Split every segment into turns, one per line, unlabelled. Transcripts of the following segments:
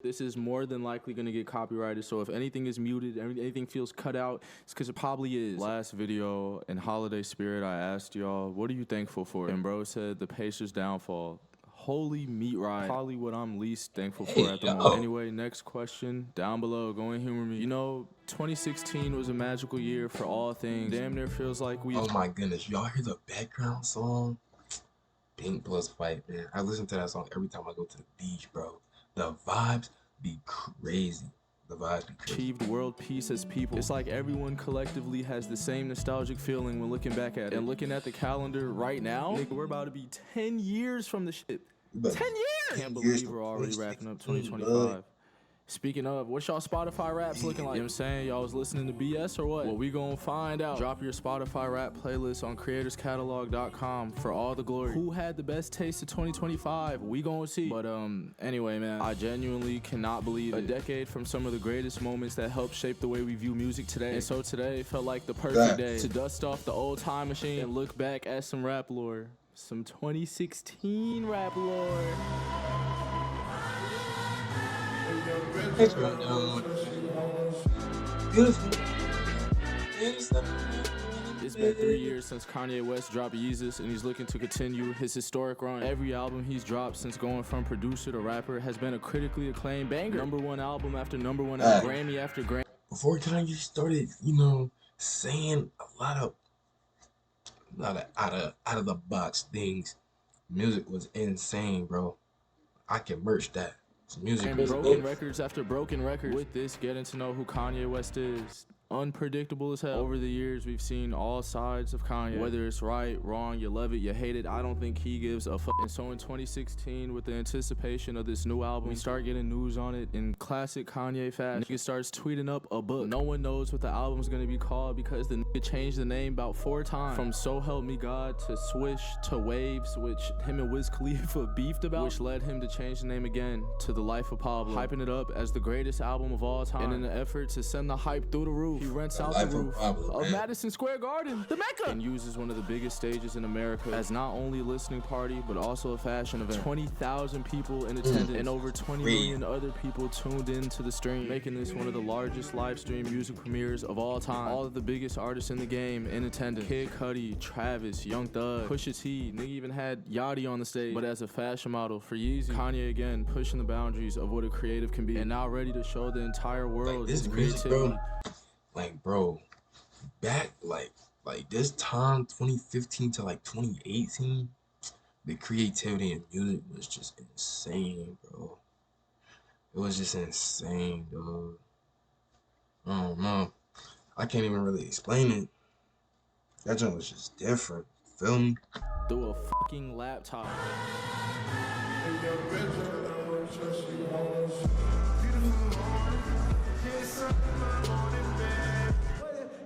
This is more than likely going to get copyrighted, so if anything is muted, anything feels cut out, it's because it probably is. Last video, in holiday spirit, I asked y'all, what are you thankful for? And bro said the Pacers' downfall. Holy meat ride. Probably what I'm least thankful for at the moment. Anyway, next question, down below, go and humor me. You know, 2016 was a magical year for all things. Damn near feels like we...
Oh my goodness, y'all hear the background song? Pink plus white, man. I listen to that song every time I go to the beach, bro. The vibes be crazy. The vibes be crazy.
Achieved world peace as people. It's like everyone collectively has the same nostalgic feeling when looking back at it. And looking at the calendar right now, nigga, we're about to be 10 years from the shit. 10 years! Can't believe we're already wrapping up 2025. Speaking of, what's y'all Spotify raps looking like? You know what I'm saying? Y'all was listening to BS or what? Well, we gonna find out. Drop your Spotify rap playlist on creatorscatalog.com for all the glory. Who had the best taste of 2025? We gonna see. But anyway, man, I genuinely cannot believe it. A decade from some of the greatest moments that helped shape the way we view music today. And so today felt like the perfect day to dust off the old time machine and look back at some rap lore. Some 2016 rap lore.
It's
been 3 years since Kanye West dropped Yeezus, and he's looking to continue his historic run. Every album he's dropped since going from producer to rapper has been a critically acclaimed banger. #1 album after #1 album, Grammy after Grammy.
Before Kanye started, you know, saying a lot of out of the box things, music was insane, bro. I can merch that. Music was
broken records after broken records. With this, getting to know who Kanye West is. Unpredictable as hell. Over the years, we've seen all sides of Kanye. Whether it's right, wrong, you love it, you hate it, I don't think he gives a fuck. And so in 2016, with the anticipation of this new album, we start getting news on it in classic Kanye fashion. Nigga starts tweeting up a book. No one knows what the album's gonna be called because the nigga changed the name about 4 times. From So Help Me God to Swish to Waves, which him and Wiz Khalifa beefed about, which led him to change the name again to The Life of Pablo, hyping it up as the greatest album of all time. And in an effort to send the hype through the roof, he rents out the roof of Madison Square Garden, the Mecca, and uses one of the biggest stages in America as not only a listening party, but also a fashion event. 20,000 people in attendance and over 20 million other people tuned in to the stream, making this one of the largest live stream music premieres of all time. All of the biggest artists in the game in attendance. Kid Cudi, Travis, Young Thug, Pusha T, nigga even had Yachty on the stage. But as a fashion model for Yeezy, Kanye again pushing the boundaries of what a creative can be, and now ready to show the entire world his creativity.
Like, bro, back like this time, 2015 to like 2018, the creativity in music was just insane, bro. It was just insane, dog. I don't know. I can't even really explain it. That joint was just different. Feel me?
Through a fucking laptop.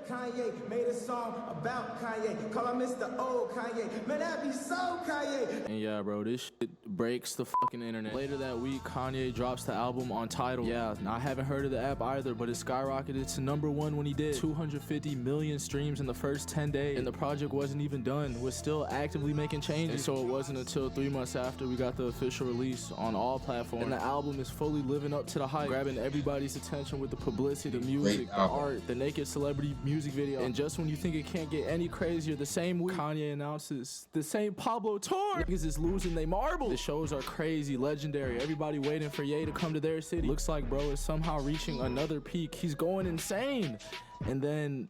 Kanye made a song about Kanye. Call him Mr. Old Kanye. Man, that be so Kanye.
And yeah, bro, this shit breaks the fucking internet. Later that week, Kanye drops the album on Tidal. Yeah, I haven't heard of the app either, but it skyrocketed to #1 when he did. 250 million streams in the first 10 days. And the project wasn't even done. We're still actively making changes. And so it wasn't until 3 months after we got the official release on all platforms. And the album is fully living up to the hype, grabbing everybody's attention with the publicity, the music, the art, the naked celebrity music video. And just when you think it can't get any crazier, the same week Kanye announces the same Pablo tour. Niggas is losing they marbles. The shows are crazy, legendary. Everybody waiting for Ye to come to their city. Looks like bro is somehow reaching another peak. He's going insane. And then,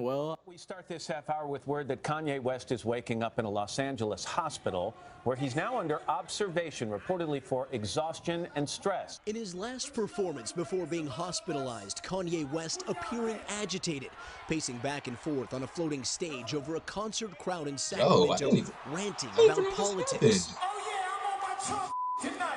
well...
We start this half hour with word that Kanye West is waking up in a Los Angeles hospital where he's now under observation, reportedly for exhaustion and stress.
In his last performance before being hospitalized, Kanye West appearing agitated, pacing back and forth on a floating stage over a concert crowd in Sacramento, ranting about politics.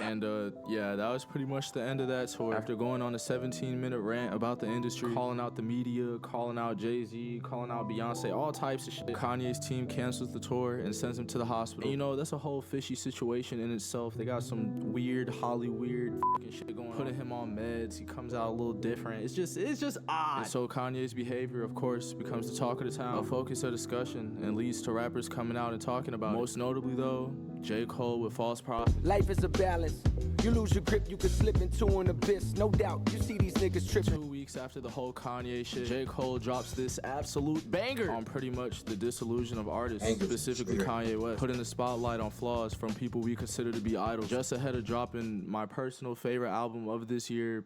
And yeah, that was pretty much the end of that tour. After going on a 17-minute rant about the industry, calling out the media, calling out Jay-Z, calling out Beyonce, all types of shit, Kanye's team cancels the tour and sends him to the hospital. And you know, that's a whole fishy situation in itself. They got some weird Hollywood fucking shit going on. Putting him on meds, he comes out a little different. It's just odd. And so Kanye's behavior, of course, becomes the talk of the town, a focus of discussion, and leads to rappers coming out and talking about it. Most notably though, J. Cole with False Prophet.
Life is a balance. You lose your grip, you could slip into an abyss. No doubt, you see these niggas tripping.
2 weeks after the whole Kanye shit, J. Cole drops this absolute banger on pretty much the disillusion of artists, specifically Kanye West, putting the spotlight on flaws from people we consider to be idols. Just ahead of dropping my personal favorite album of this year,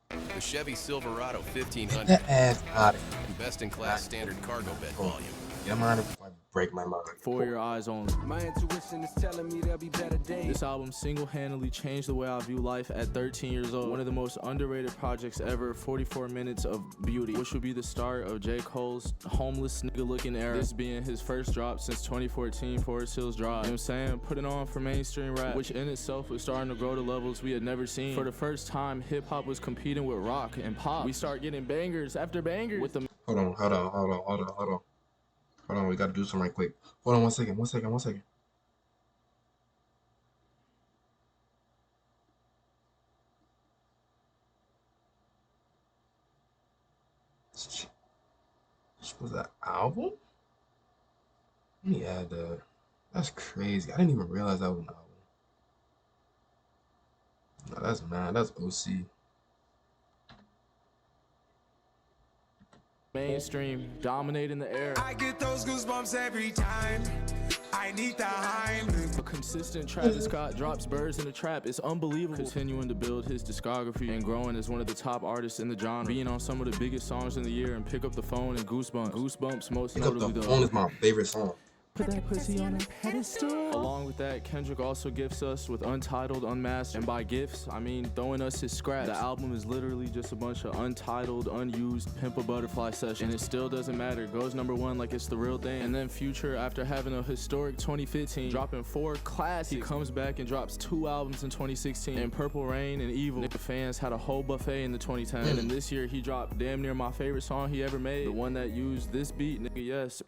the Chevy Silverado 1500.
Get that ass out of here.
And best-in-class standard cargo bed volume.
Get mine before I break my mind.
For Your Eyes Only.
My intuition is telling me there'll be better days.
This album single-handedly changed the way I view life at 13 years old. One of the most underrated projects ever, 44 minutes of beauty, which would be the start of J. Cole's homeless nigga-looking era. This being his first drop since 2014, Forest Hills Drive. You know what I'm saying? Putting on for mainstream rap, which in itself was starting to grow to levels we had never seen. For the first time, hip-hop was competing with rock and pop. We start getting bangers after bangers with the...
Hold on, we gotta do something right quick. Hold on 1 second. This was an album? Let me add that. That's crazy. I didn't even realize that was an album. No, that's mad. That's OC.
Mainstream, dominating the air.
I get those goosebumps every time. I need the Heimlich.
A consistent Travis Scott drops Birds in the Trap. It's unbelievable. Continuing to build his discography and growing as one of the top artists in the genre. Being on some of the biggest songs in the year and Pick Up the Phone and Goosebumps. Goosebumps most
Pick Up
notably
the
though.
Phone is my favorite song.
Put that pussy on a pedestal. Along with that, Kendrick also gifts us with Untitled, Unmasked, and by gifts, I mean throwing us his scraps. The album is literally just a bunch of untitled, unused Pimp a Butterfly sessions. And it still doesn't matter. Goes #1 like it's the real thing. And then Future, after having a historic 2015, dropping 4 classics, he comes back and drops 2 albums in 2016. And Purple Rain and Evil. The fans had a whole buffet in the 2010s. And then this year, he dropped damn near my favorite song he ever made. The one that used this beat, nigga, yes.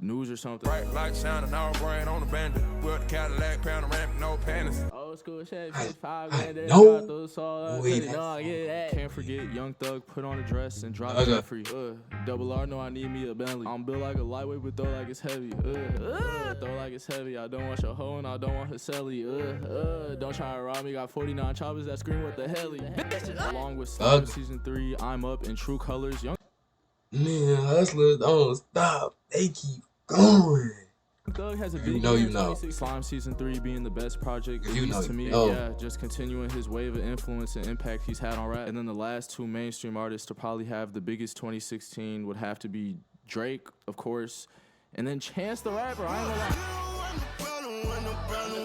News or something.
Bright light shining, our brain on the bandit. With the Cadillac, panoramic, no panties.
Old school shit,
I
55 grand.
know. Wait,
Can't forget Young Thug put on a dress and drop Jeffrey. Double R, know I need me a Bentley. I'm built like a lightweight, but throw like it's heavy. Throw like it's heavy. I don't want your hoe and I don't want her celly. Don't try to rob me. Got 49 choppers that scream what the hell. Along with Slime Season 3, I'm Up, in True Colors. Young
Man, hustlers don't stop. They keep going.
Thug has a big
you know.
Slime Season 3 being the best project, at
You
least
know,
to me.
you know.
Yeah, just continuing his wave of influence and impact he's had on rap. And then the last 2 mainstream artists to probably have the biggest 2016 would have to be Drake, of course, and then Chance the Rapper. I ain't gonna lie.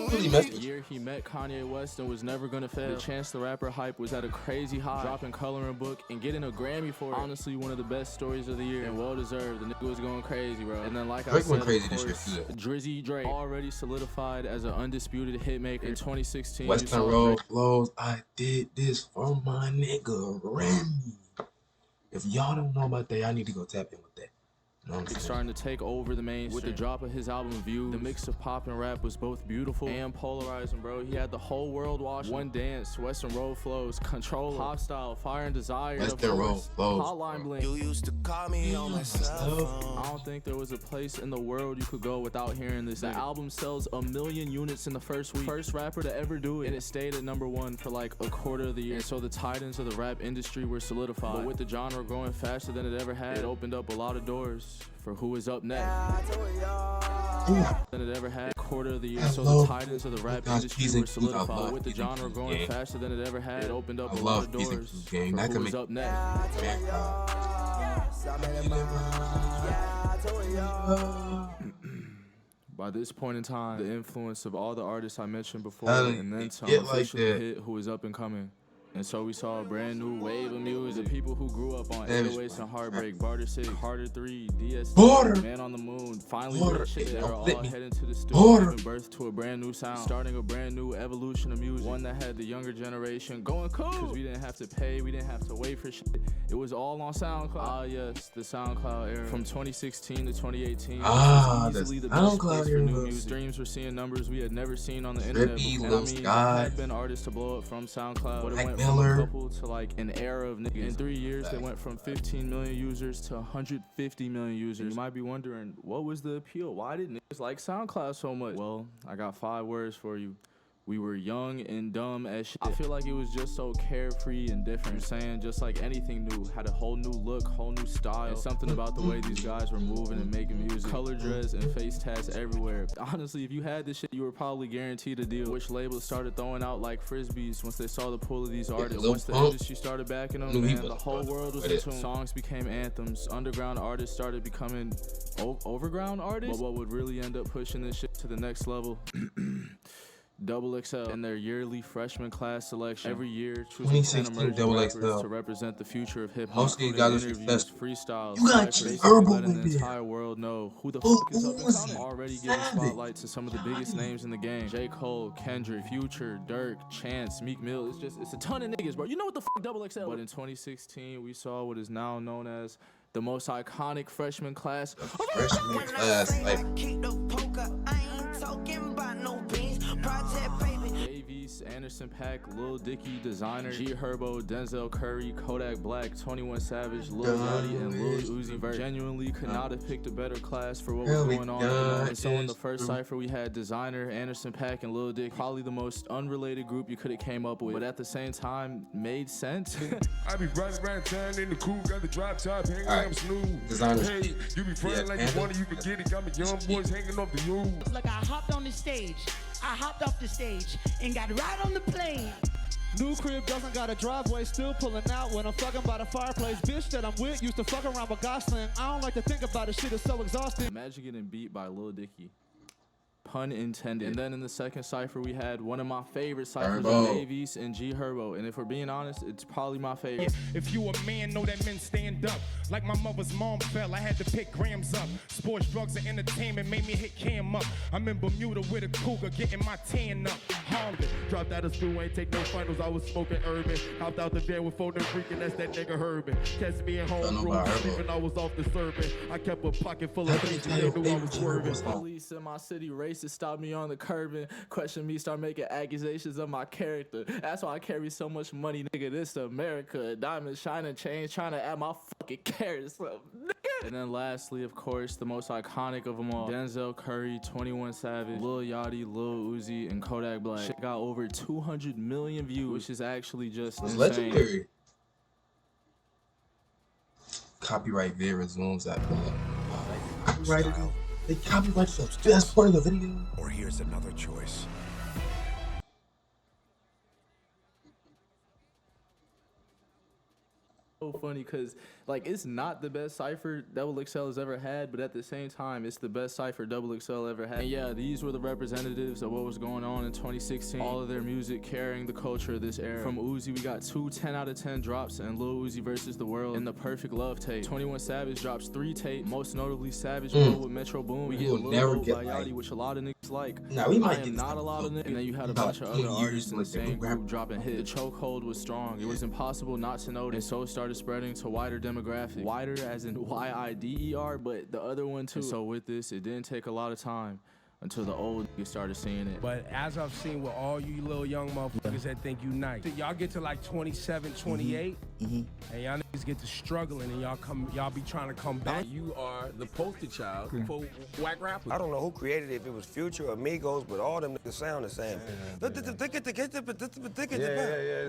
The year he met Kanye West and was never gonna fail. The Chance the Rapper hype was at a crazy high, dropping Coloring Book and getting a Grammy for it. Honestly, one of the best stories of the year and well deserved. The nigga was going crazy, bro. And then, like
Drake
I said,
went crazy
of
this year,
course,
too.
Drizzy Drake already solidified as an undisputed hitmaker in 2016.
Western Road flows. I did this for my nigga Remy. If y'all don't know about that, I need to go tap in with that. You know what I'm
He's
saying?
starting to take over the mainstream. With the drop of his album Views, the mix of pop and rap was both beautiful and polarizing, bro. He had the whole world watching. One Dance, Western Road Flows, Control, Pop Style, Fire and Desire,
Western Road Flows,
Hotline
bro.
Bling.
You used to call me on my cell phone.
I don't think there was a place in the world you could go without hearing this. The album sells 1 million units in the first week. First rapper to ever do it. And it stayed at #1 for like a quarter of the year. And so the titans of the rap industry were solidified. But with the genre growing faster than it ever had, it opened up a lot of doors for who is up next. Than it ever had. Quarter of the year. So the titans of the rap industry were solidified. But with the genre growing faster than it ever had, it opened up a lot of doors for who is up next. By this point in time, the influence of all the artists I mentioned before and then some officially hit who is up and coming. And so we saw a brand new wave of music. The people who grew up on 808s and Heartbreak, Barter 6, Carter 3, DST, Man on the Moon, finally did shit. They were all heading to the studio, giving birth to a brand new sound, starting a brand new evolution of music. One that had the younger generation going cool, because we didn't have to pay, we didn't have to wait for shit. It was all on SoundCloud. Ah, yes, the SoundCloud era. From 2016 to 2018, easily the best place for new music. Streams were seeing numbers we had never seen on the internet before. I mean, there had been artists to blow up from SoundCloud, but it went went
Miller.
from a couple to like an era of niggas. In 3 years, they went from 15 million users to 150 million users. You might be wondering, what was the appeal? Why did niggas like SoundCloud so much? Well, I got 5 words for you. We were young and dumb as shit. I feel like it was just so carefree and different. You're saying just like anything new, had a whole new look, whole new style. And something about the way these guys were moving and making music. Color dreads and face tats everywhere. Honestly, if you had this shit, you were probably guaranteed a deal. Which labels started throwing out like frisbees once they saw the pull of these artists. Once the industry started backing them, man, the whole world was in tune. Songs became anthems. Underground artists started becoming overground artists. But what would really end up pushing this shit to the next level? XXL and their yearly freshman class selection. Every year, choosing 10 emerging rappers to represent the future of hip hop.
Most of these guys are successful.
Freestyles.
You got G-Herbo
letting the entire world know who the fuck is up and coming. Already giving spotlight to some of the biggest names in the game. J. Cole, Kendrick, Future, Dirk, Chance, Meek Mill. It's a ton of niggas, bro. You know what the fuck XXL? But in 2016, we saw what is now known as the most iconic freshman class.
Freshman class, like.
Keep the poker, I ain't talking about no beans. Project baby.
Davies, Anderson .Paak, Lil Dicky, Designer, G-Herbo, Denzel Curry, Kodak Black, 21 Savage, Lil Yachty, and Lil Uzi Vert. Genuinely could not have picked a better class for what was going on. And so in the first cypher, we had Designer, Anderson .Paak, and Lil Dicky. Probably the most unrelated group you could have came up with, but at the same time, made sense.
I be running around town in the coupe, got the drop top, hanging on smooth.
Designer.
Hey, you be frontin' like you want it, you can get it. Got me young boys hanging off the roof.
Look, I hopped on the stage. I hopped off the stage and got right on the plane.
New crib doesn't got a driveway, still pulling out when I'm fucking by the fireplace. Bitch that I'm with used to fuck around with Gosling. I don't like to think about it, shit is so exhausting.
Imagine getting beat by Lil Dicky. Pun intended. And then in the second cypher, we had one of my favorite ciphers of Davies and G-Herbo. And if we're being honest, it's probably my favorite.
If you a man, know that men stand up. Like my mother's mom fell, I had to pick grams up. Sports, drugs, and entertainment made me hit Cam up. I'm in Bermuda with a cougar, getting my tan up. Harvard, dropped out of school, ain't take no finals, I was smoking urban. Hopped out the bed with phone and freaking, that's that nigga Herbin. Catch me in home room, sleeping, I was off the serving. I kept a pocket full of things, I knew I was swerving.
Police in my city race to stop me on the curb and question me, start making accusations of my character. That's why I carry so much money, nigga. This America. Diamonds shining, chains trying to add my fucking carrots up, nigga. And then lastly, of course, the most iconic of them all, Denzel Curry, 21 Savage, Lil Yachty, Lil Uzi, and Kodak Black. Shit got over 200 million views, which is actually just insane.
Legendary. Copyright Vera zooms that. Copyrighted. They copyrighted stuff. That's part of the video.
Or here's another choice.
So funny because like it's not the best cipher XXL has ever had, but at the same time it's the best cipher XXL ever had. And yeah, these were the representatives of what was going on in 2016. All of their music carrying the culture of this era. From Uzi, we got 2 10 out of 10 drops and Lil Uzi versus the World and the Perfect Love tape. 21 Savage drops 3 tapes, most notably Savage with Metro Boom. We get Lil by Yachty, which a lot of niggas like.
Nah, we might
get not a lot of niggas. And then you had a bunch of other artists in the same group dropping hits. The chokehold was strong. It was impossible not to notice. And so it started spreading to wider demographic. Wider as in Y-I-D-E-R, but the other one too. And so with this, it didn't take a lot of time until the old niggas started seeing it.
But as I've seen with all you little young motherfuckers that think you nice, y'all get to like 27, 28, and y'all niggas get to struggling, and y'all be trying to come back.
You are the poster child for whack rappers.
I don't know who created it, if it was Future or Migos, but all them niggas sound the same.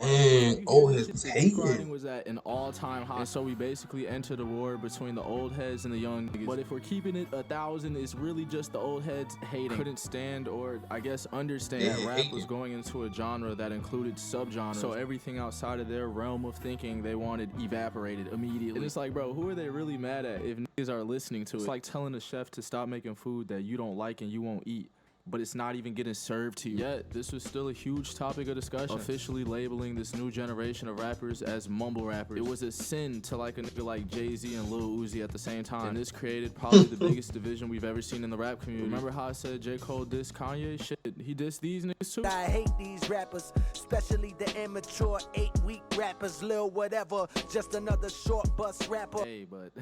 And old heads was hating.
Writing was at an all-time high, and so we basically entered a war between the old heads and the young niggas. But if we're keeping it 1,000, it's really just the old heads hating. Couldn't stand, or I guess understand, that rap was going into a genre that included subgenres. So everything outside of their realm of thinking they wanted evaporated immediately. And it's like, bro, who are they really mad at if niggas are listening to it? It's like telling a chef to stop making food that you don't like and you won't eat, but it's not even getting served to you. Yet, this was still a huge topic of discussion. Officially labeling this new generation of rappers as mumble rappers. It was a sin to like a nigga like Jay-Z and Lil Uzi at the same time. And this created probably the biggest division we've ever seen in the rap community. Remember how I said J. Cole dissed Kanye? Shit, he dissed these niggas too.
I hate these rappers, especially the immature 8-week rappers. Lil whatever, just another short bus rapper.
Hey, but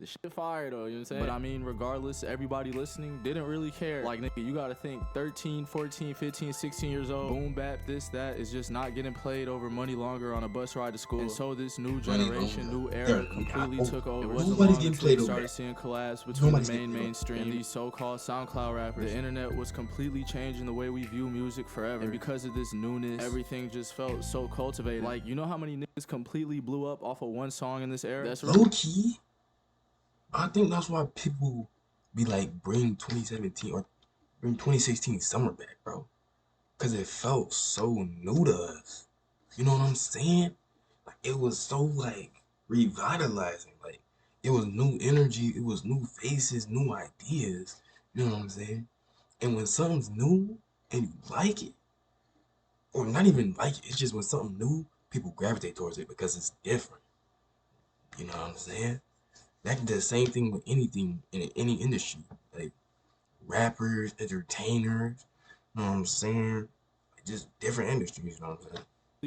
The shit fire though, you know what I'm saying? But I mean, regardless, everybody listening didn't really care. Like, nigga, you gotta think 13, 14, 15, 16 years old, boom bap, this, that is just not getting played over money longer on a bus ride to school. And so this new generation, new era completely took over. It wasn't long until we started seeing collabs between the mainstream and these so-called SoundCloud rappers. The internet was completely changing the way we view music forever. And because of this newness, everything just felt so cultivated. Like, you know how many niggas completely blew up off of one song in this era? That's
low key. I think that's why people be like, bring 2017 or bring 2016 summer back, bro. Cause it felt so new to us. You know what I'm saying? Like, it was so like revitalizing. Like, it was new energy, it was new faces, new ideas. You know what I'm saying? And when something's new and you like it, or not even like it, it's just when something new, people gravitate towards it because it's different. You know what I'm saying? That can do the same thing with anything in any industry, like rappers, entertainers, you know what I'm saying? Just different industries, you know what I'm saying?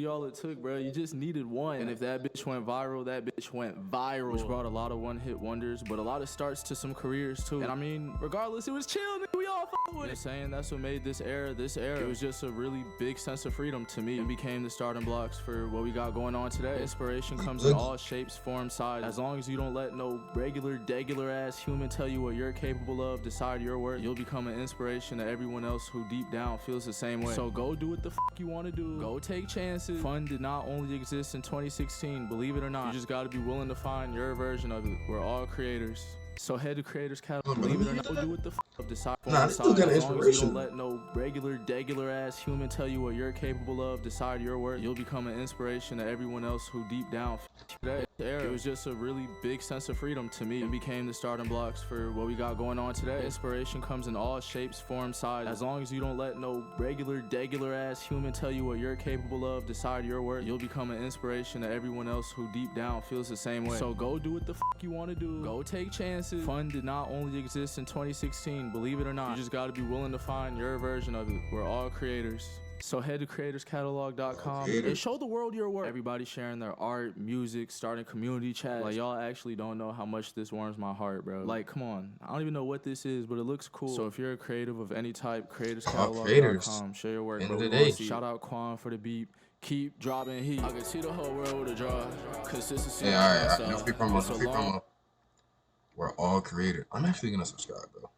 All it took, bro. You just needed one. And if that bitch went viral, that bitch went viral. Which brought a lot of one-hit wonders, but a lot of starts to some careers too. And I mean, regardless, it was chill, nigga. We all fuck with it. Saying that's what made this era. It was just a really big sense of freedom to me. It became the starting blocks for what we got going on today. Inspiration comes in all shapes, forms, sizes. As long as you don't let no degular ass human tell you what you're capable of, decide your worth, you'll become an inspiration to everyone else who deep down feels the same way. So go do what the fuck you want to do. Go take chances. Fun did not only exist in 2016, believe it or not. You just gotta be willing to find your version of it. We're all creators. So head to Creators Catalog, believe it or not, do what the fuck, decide for
this still got
as long as you
inspiration.
don't let no degular ass human tell you what you're capable of, decide your worth, you'll become an inspiration to everyone else who deep down today. It was just a really big sense of freedom to me. It became the starting blocks for what we got going on today. Inspiration comes in all shapes, forms, sizes. As long as you don't let no degular ass human tell you what you're capable of, decide your worth, you'll become an inspiration to everyone else who deep down feels the same way. So go do what the fuck you want to do. Go take chances. Fun did not only exist in 2016, believe it or not. You just gotta be willing to find your version of it. We're all creators. So head to creatorscatalog.com and show the world your work. Everybody sharing their art, music, starting community chats. Like, y'all actually don't know how much this warms my heart, bro. Like, come on. I don't even know what this is, but it looks cool. So if you're a creative of any type, creatorscatalog.com. Share your work, bro. Shout out Quan for the beat. Keep dropping heat. I can see the whole world with a draw. Consistency.
Yeah, alright. No free promo. We're all creators. I'm actually gonna subscribe, bro.